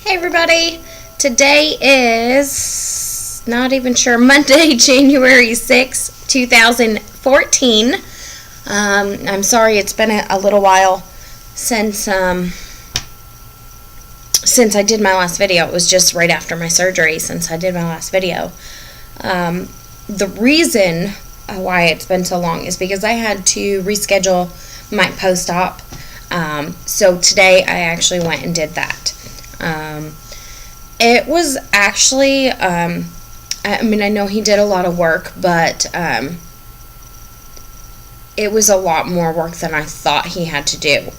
Hey everybody, today is, not even sure, Monday, January 6th, 2014. I'm sorry it's been a little while since I did my last video. It was just right after my surgery since I did my last video. The reason why it's been so long is because I had to reschedule my post-op. So today I actually went and did that. It was actually, I know he did a lot of work, but it was a lot more work than I thought he had to do.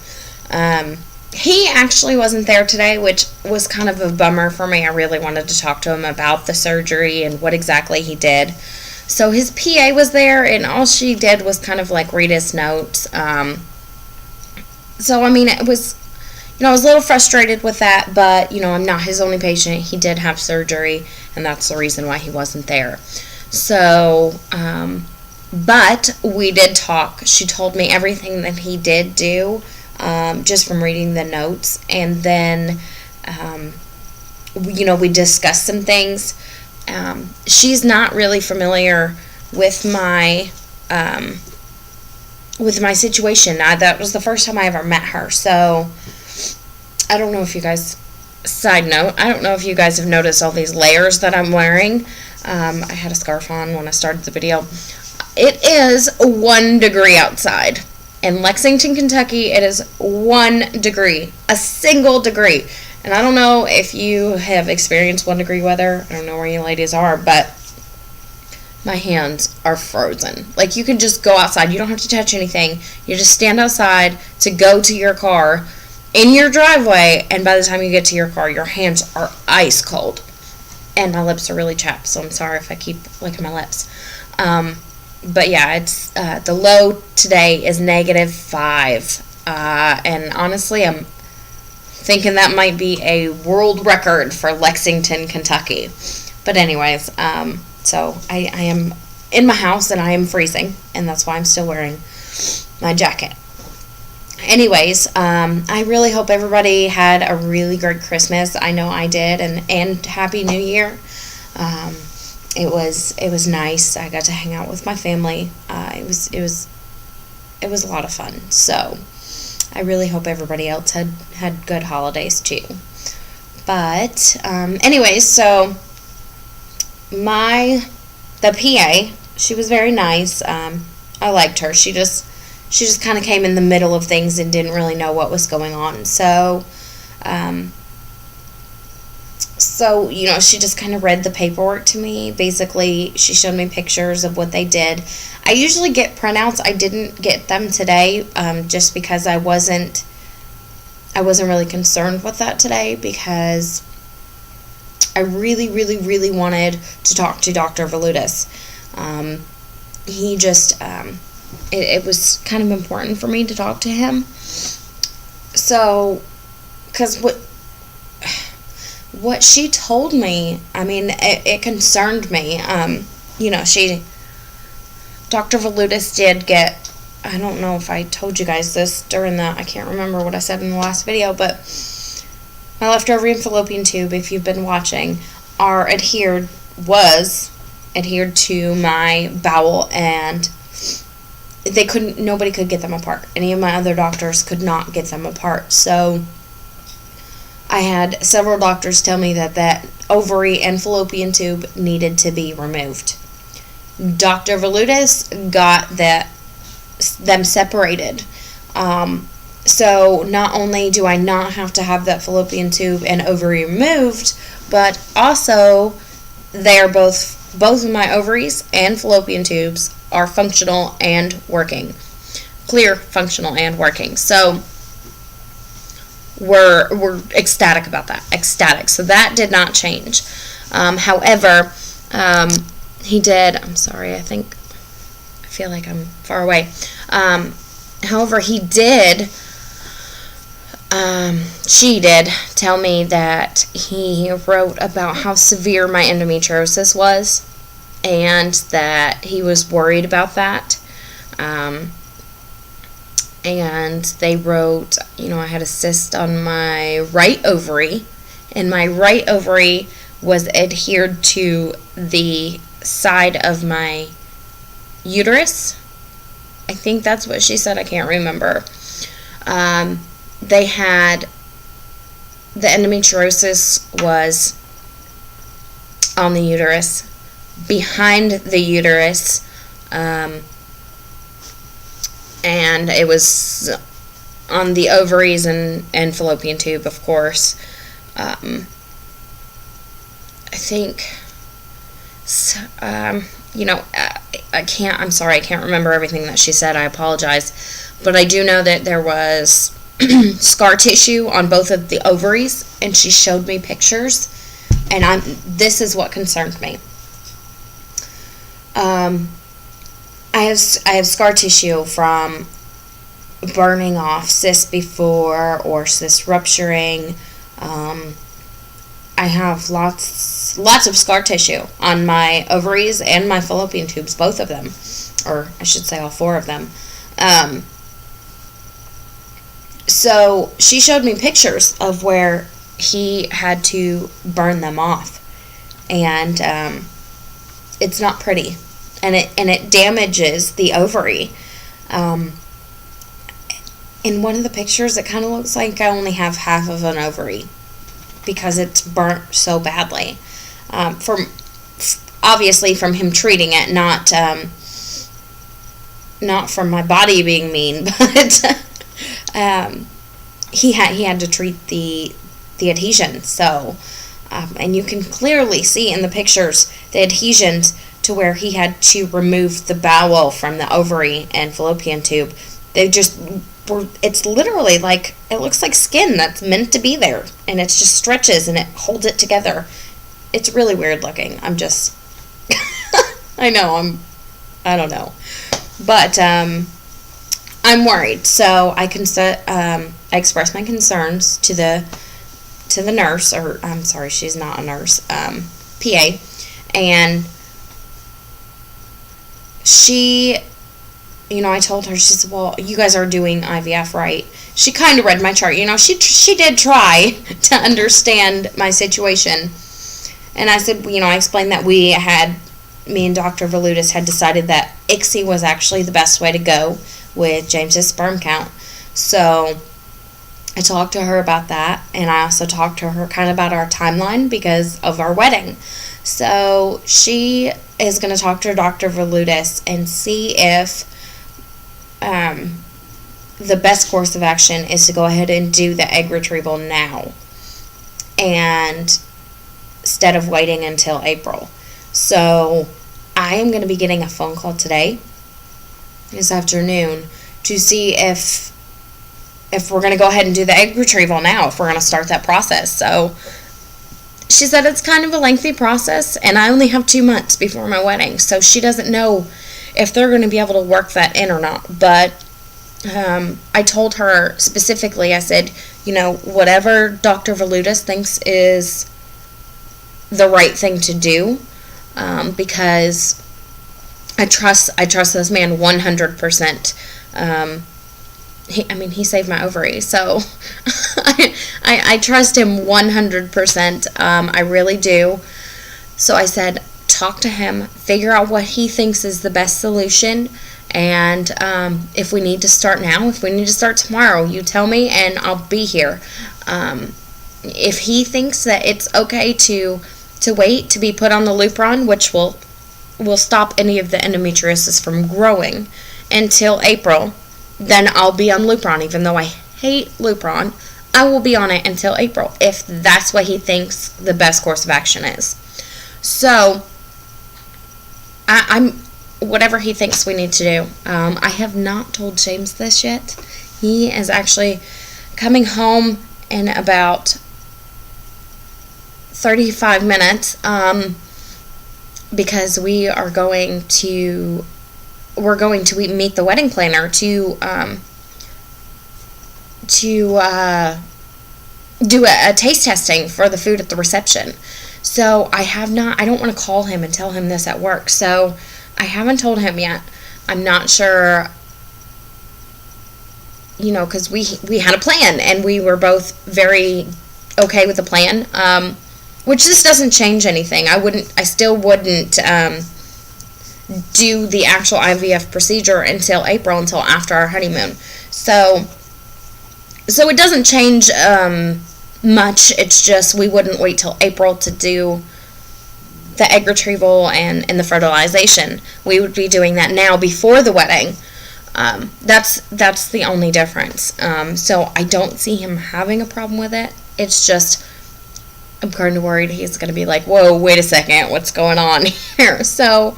He actually wasn't there today, which was kind of a bummer for me. I really wanted to talk to him about the surgery and what exactly he did. So his PA was there, and all she did was kind of like read his notes. It was, I was a little frustrated with that, but, I'm not his only patient. He did have surgery, and that's the reason why he wasn't there. So, but we did talk. She told me everything that he did do, just from reading the notes, and then, we discussed some things. She's not really familiar with my situation. That was the first time I ever met her, so I don't know if you guys, side note, I don't know if you guys have noticed all these layers that I'm wearing. I had a scarf on when I started the video. It is 1 degree outside. In Lexington, Kentucky, it is 1 degree, a single degree. And I don't know if you have experienced 1 degree weather. I don't know where you ladies are, but my hands are frozen. Like, you can just go outside. You don't have to touch anything. You just stand outside to go to your car in your driveway, and by the time you get to your car, your hands are ice cold. And my lips are really chapped, so I'm sorry if I keep licking my lips. But yeah, it's the low today is -5. And honestly, I'm thinking that might be a world record for Lexington, Kentucky. But anyways, so I am in my house and I am freezing, and that's why I'm still wearing my jacket. Anyways, I really hope everybody had a really great Christmas. I know I did, and Happy New Year. It was nice. I got to hang out with my family. It was a lot of fun. So I really hope everybody else had good holidays too. But anyways, so the PA, she was very nice. I liked her. She just kind of came in the middle of things and didn't really know what was going on. So, she just kind of read the paperwork to me. Basically, she showed me pictures of what they did. I usually get printouts. I didn't get them today, just because I wasn't really concerned with that today, because I really, really, really wanted to talk to Dr. Valutis. He just, it was kind of important for me to talk to him. So, because what she told me, it concerned me. Dr. Valutis did get, I don't know if I told you guys this during I can't remember what I said in the last video, but my left ovary and fallopian tube, if you've been watching, was adhered to my bowel, and nobody could get them apart. Any of my other doctors could not get them apart. So I had several doctors tell me that ovary and fallopian tube needed to be removed. Dr. Valutis got them separated. So not only do I not have to have that fallopian tube and ovary removed, but also both of my ovaries and fallopian tubes are functional and working. Clear, functional, and working. So we're ecstatic about that. Ecstatic. So that did not change. However, he did, I'm sorry, I feel like I'm far away. However, she did tell me that he wrote about how severe my endometriosis was, and that he was worried about that. And they wrote, I had a cyst on my right ovary, and my right ovary was adhered to the side of my uterus. I think that's what she said. I can't remember. They had the endometriosis was on the uterus, behind the uterus, and it was on the ovaries and fallopian tube, of course. I think, I'm sorry, I can't remember everything that she said. I apologize. But I do know that there was scar tissue on both of the ovaries, and she showed me pictures, and this is what concerned me. I have scar tissue from burning off cysts before, or cysts rupturing. I have lots of scar tissue on my ovaries and my fallopian tubes, both of them, or I should say all 4 of them. So she showed me pictures of where he had to burn them off, and it's not pretty, and it damages the ovary. In one of the pictures, it kind of looks like I only have half of an ovary because it's burnt so badly. Obviously from him treating it, not from my body being mean, but he had to treat the adhesion. So, and you can clearly see in the pictures the adhesions to where he had to remove the bowel from the ovary and fallopian tube. They just were, it's literally like, it looks like skin that's meant to be there, and it just stretches and it holds it together. It's really weird looking. I'm just, I don't know. But, I'm worried, so I expressed my concerns to the nurse, or I'm sorry, she's not a nurse, PA, and she, I told her, she said, well, you guys are doing IVF, right? She kind of read my chart, she did try to understand my situation, and I said, I explained that me and Dr. Valutis had decided that ICSI was actually the best way to go with James's sperm count. So I talked to her about that, and I also talked to her kind of about our timeline because of our wedding. So she is going to talk to Dr. Valutis and see if the best course of action is to go ahead and do the egg retrieval now, and instead of waiting until April. So I am going to be getting a phone call today, this afternoon, to see if we're going to go ahead and do the egg retrieval now, if we're going to start that process. So she said it's kind of a lengthy process, and I only have 2 months before my wedding, so she doesn't know if they're going to be able to work that in or not. But I told her specifically, I said, whatever Dr. Valutis thinks is the right thing to do, because I trust this man 100%. He saved my ovary, so I trust him 100%. I really do. So I said, talk to him, figure out what he thinks is the best solution, and if we need to start now, if we need to start tomorrow, you tell me, and I'll be here. If he thinks that it's okay to wait to be put on the Lupron, which will stop any of the endometriosis from growing until April, then I'll be on Lupron. Even though I hate Lupron, I will be on it until April, if that's what he thinks the best course of action is. So I'm whatever he thinks we need to do. I have not told James this yet. He is actually coming home in about 35 minutes, because we're going to meet the wedding planner to do a taste testing for the food at the reception. So I don't want to call him and tell him this at work, so I haven't told him yet. I'm not sure, because we had a plan, and we were both very okay with the plan, which this doesn't change anything. I still wouldn't do the actual IVF procedure until April, until after our honeymoon. So it doesn't change much. It's just we wouldn't wait till April to do the egg retrieval and the fertilization. We would be doing that now before the wedding. That's the only difference. So I don't see him having a problem with it. It's just I'm kind of worried he's going to be like, whoa, wait a second, what's going on here? So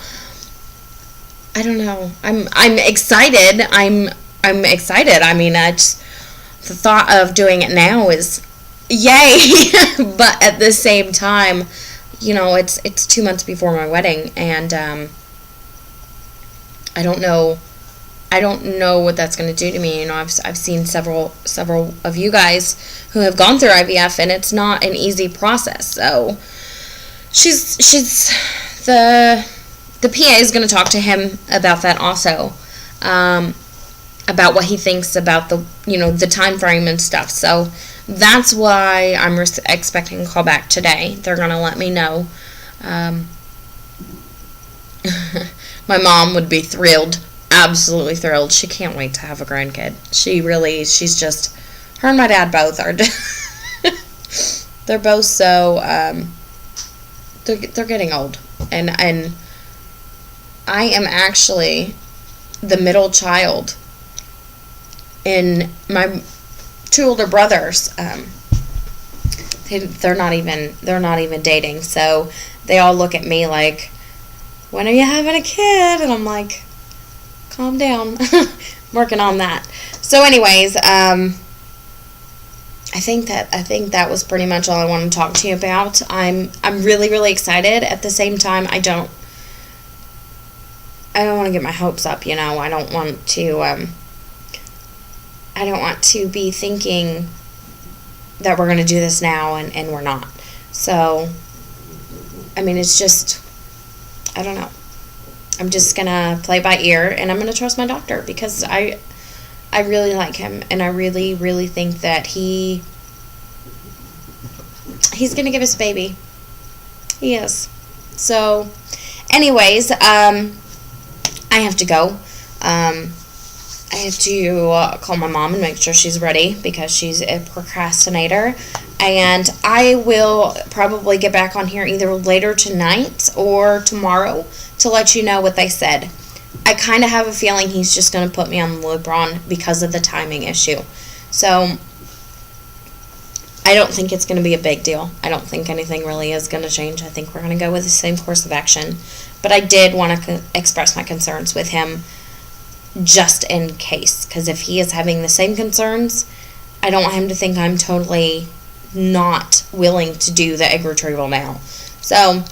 I don't know. I'm excited. I'm excited. I mean, the thought of doing it now is yay, but at the same time, you know, it's 2 months before my wedding, and I don't know what that's going to do to me. You know, I've seen several of you guys who have gone through IVF, and it's not an easy process. So she's the PA is going to talk to him about that also, about what he thinks about the time frame and stuff. So that's why I'm expecting a call back today. They're going to let me know. My mom would be thrilled, absolutely thrilled. She can't wait to have a grandkid. She's just, her and my dad both are, they're both so, they're getting old. And I am actually the middle child. And my 2 older brothers, they're not even dating. So they all look at me like, when are you having a kid? And I'm like, calm down. I'm working on that. So anyways, I think that was pretty much all I wanted to talk to you about. I'm really, really excited. At the same time, I don't want to get my hopes up, you know. I don't want to be thinking that we're going to do this now and we're not. So, I mean, it's just, I don't know. I'm just going to play by ear, and I'm going to trust my doctor, because I really like him, and I really, really think that he's going to give us a baby. He is. So, anyways, I have to go. I have to call my mom and make sure she's ready, because she's a procrastinator. And I will probably get back on here either later tonight or tomorrow to let you know what they said. I kind of have a feeling he's just going to put me on the Lupron because of the timing issue. So I don't think it's going to be a big deal. I don't think anything really is going to change. I think we're going to go with the same course of action. But I did want to express my concerns with him just in case. Because if he is having the same concerns, I don't want him to think I'm totally not willing to do the egg retrieval now. So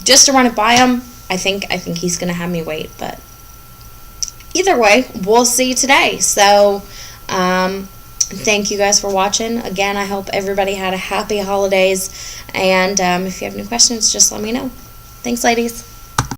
just to run it by him, I think he's going to have me wait. But either way, we'll see today. So thank you guys for watching. Again, I hope everybody had a happy holidays. And if you have any questions, just let me know. Thanks, ladies.